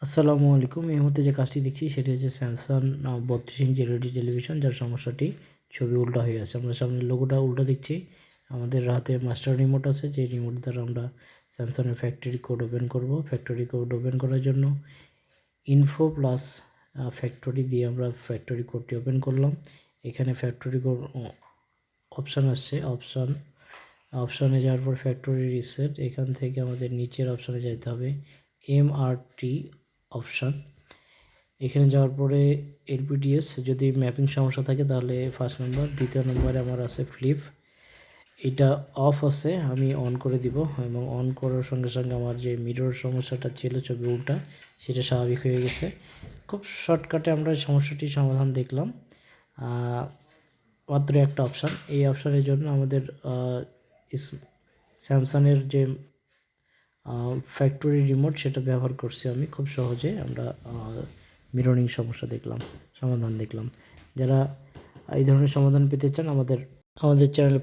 আসসালামু আলাইকুম। এই মুহূর্তে যে কাজটি দেখছি সেটি হচ্ছে স্যামসাং 32 ইঞ্চি এলইডি টেলিভিশন, যার সমস্যাটি ছবি উল্টা হয়ে আছে। আমরা সামনের লোগোটা উল্টো দেখছি। আমাদের হাতে মাস্টার রিমোট আছে, যে রিমোট দ্বারা আমরা স্যামসাংয়ের ফ্যাক্টরি কোড ওপেন করব। ফ্যাক্টরি কোড ওপেন করার জন্য ইনফো প্লাস ফ্যাক্টরি দিয়ে আমরা ফ্যাক্টরি কোডটি ওপেন করলাম। এখানে ফ্যাক্টরি কোড অপশান আসছে। অপশানে যাওয়ার পর ফ্যাক্টরি রিসেট, এখান থেকে আমাদের নিচের অপশানে যেতে হবে এমআরটি অপশান। এখানে যাওয়ার পরে এলপিডিএস, যদি ম্যাপিং সমস্যা থাকে তাহলে ফার্স্ট নাম্বার, দ্বিতীয় নম্বরে আমার আছে ফ্লিপ, এটা অফ আছে, আমি অন করে দিব এবং অন করার সঙ্গে সঙ্গে আমার যে মিরর সমস্যাটা ছিল ছবি উল্টা, সেটা স্বাভাবিক হয়ে গেছে। খুব শর্টকাটে আমরা সমস্যাটির সমাধান দেখলাম। মাত্র একটা অপশান। এই অপশানের জন্য আমাদের স্যামসাংয়ের যে ফ্যাক্টরি রিমোট সেটা ব্যবহার করছি আমি। খুব সহজে আমরা মিররিং সমস্যা দেখলাম, সমাধান দেখলাম। যারা এই ধরনের সমাধান পেতে চান আমাদের চ্যানেলে